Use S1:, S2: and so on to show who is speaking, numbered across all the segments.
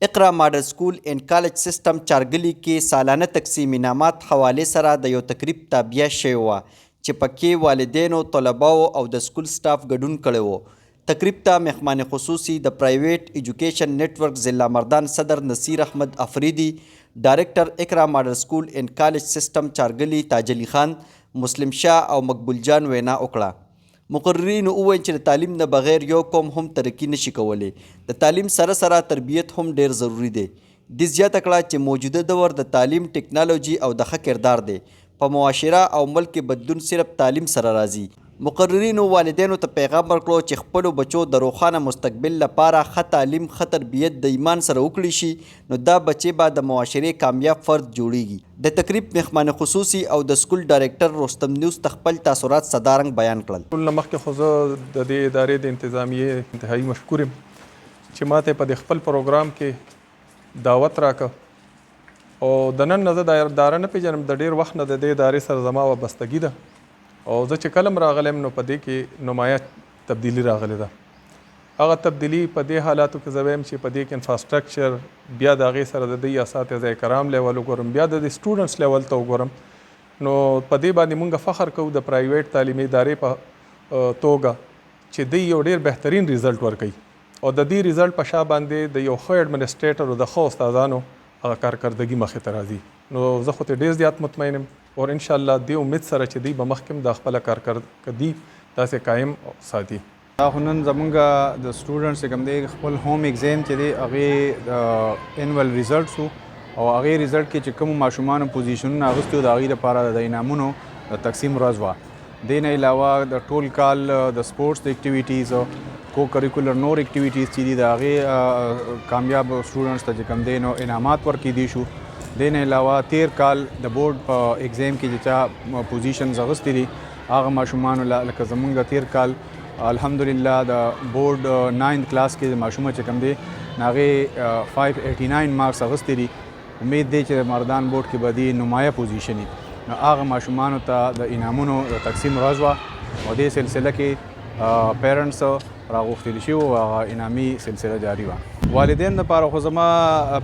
S1: اقرا ماډل سکول اینڈ کالج سیسټم چارګلي کې سالانه تقسیم انعامات حوالې سره د یو تقریب تابع شوی وه چې پکې والدینو، طلباو او د سکول سټاف ګډون کړی و. تقریب ته مهمان خصوصي د پرایویټ ایجوکیشن نیټورک ضلع مردان صدر نصیر احمد افریدي، ډایرکټر اقرا ماډل سکول اینڈ کالج سیسټم چارګلي تاج علي خان، مسلم شاه او مقبول جان وینا وکړه. مقررینو وویل چې د تعلیم نه بغیر یو قوم هم ترقي نشي کولی. د تعلیم سره سره تربیت هم ډیر ضروری دی. دې زیاته کړه چې موجوده دور د تعلیم، ټکنالوژي او د ښه کردار دی. په معاشره او ملک کې بدلون صرف تعلیم سره راځي. مقررینو والدینو ته پیغام ورکړو چې خپلو بچو د روښانه مستقبل لپاره ښه تعلیم، ښه تربیت د ایمان سره وکړي شي، نو دا بچې به د معاشرې کامیاب فرد جوړیږي. د تقریب مهمان خصوصي او د سکول ډایرکټر رستم نیوز ته خپل تاثرات صدارنګ بیان کړل.
S2: ټول مخکې خو زه د دې ادارې د انتظامیې انتهایی مشکور یم چې ماته په د خپل پروګرام کې دعوت راکړه او د نن نه زه د اداره نه پېژنم. د ډېر وخت نه د دې ادارې سره زما وابستګي ده او زه چې کله راغلی یم نو په دې کې نمایه تبدیلي راغلې ده. هغه تبدیلي په دې حالاتو کې زه وایم چې په دې کې انفراسټرکچر، بیا د هغې سره د دوی اساتذه کرام لیول وګورم، بیا د سټوډنټس لیول ته وګورم، نو په دې باندې موږ فخر کوو د پرایویټ تعلیمي ادارې په توګه چې دوی یو ډېر بهترین ریزلټ ورکوي او د دې ریزلټ په شا باندې د یو ښه ایډمنسټریټر او د ښه استادانو هغه کارکردګي مخې ته راځي. نو زه خو ته ډېر زیات مطمئن یم او انشاءالله دې امید سره چې دوی به مخکې هم د خپله کارکردګي داسې قایم ساتي.
S3: دا خو نن زمونږ د سټوډنټس چې کوم دی خپل ہوم ایگزام چې دی هغې د انول ریزلټس وو او هغې ریزلټ کې چې کومو ماشومانو پوزیشنونه اخیستي وو د هغې لپاره د انعامونو د تقسیم ورځ وه. دې نه علاوه د ټول کال د سپورټس د اکټیویټیز، کو کریکولر نور اکټیویټیز چې دي د هغې کامیاب سټوډنټس ته چې کوم دی نو انعامات ورکړي شو. دې نه علاوه تیر کال د بورډ په ایگزام کې چې چا پوزیشنز اخیستي دي هغه ماشومانو لکه زمونږ د تیر کال الحمدلله د بورډ 9th کلاس کې د ماشومه چې کوم دی هغې 589 مارکس اخیستي دي. امید دی چې د مردان بورډ کې به دې نمایه پوزیشن وي، نو هغه ماشومانو ته د انعامونو د تقسیم ورځ وه او دې سلسله کې پیرنټس راغوښتل شوي وو، هغه انعامي سلسله جاري وه. والدین دپاره خو زما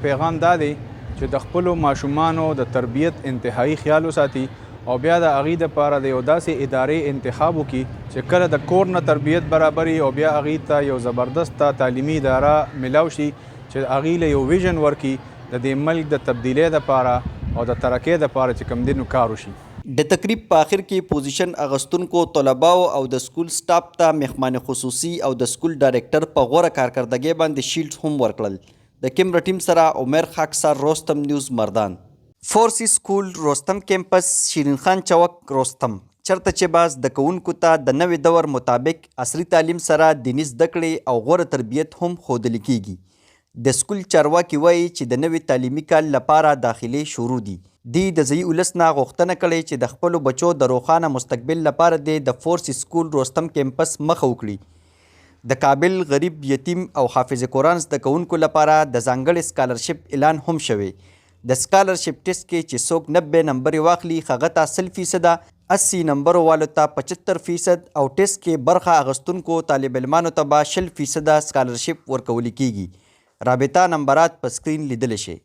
S3: پیغام دا دی چې د خپلو ماشومانو د تربیت انتهایی خیال وساتي او بیا د هغې دپاره د یو داسې ادارې انتخاب وکړي چې کله د کور نه تربیت برابري او بیا هغې ته یو زبردسته تعلیمي اداره میلاو شي چې هغې له یو ویژن ورکړي د دې ملک د تبدیلۍ دپاره او د ترقۍ دپاره چې کوم دی نو کار وشي.
S1: د تقریب په آخر کې پوزیشن اغستونکو، طلباو او د سکول سټاف ته مهمان خصوصي او د سکول ډایرکټر په غوره کارکردګۍ باندې شیلډز هم ورکړل. د کیمرا ټیم سره عمر خاکسار، رستم نیوز، مردان. فورسي سکول رستم کیمپس، شیرین خان چوک، رستم. چرته چې باز د کوونکو ته د نوې دور مطابق عصري تعلیم سره دیني زده کړې او غوره تربیت هم ښودل کیږي. د سکول چارواکي وایي چې د نوې تعلیمي کال لپاره داخلي شروع دي. دوی د ځایي ولس نه غوښتنه کړې چې د خپلو بچو د روښانه مستقبل لپاره د فورسي سکول رستم کیمپس مخه وکړي. د کابل غریب، یتیم او حافظ قرآن زده کوونکو لپاره د ځانګړي سکالرشپ اعلان هم شوی. د سکالرشپ ټیسټ کې چې څوک 90 نمبر واخلي هغه ته 100%، 80 نمبر والو ته 75% او ټیسټ کې برخه اخیستونکو طالب علمانو ته به 20% سکالرشپ ورکول کیږي. رابطه نمبرات په سکرین لیدلی شئ.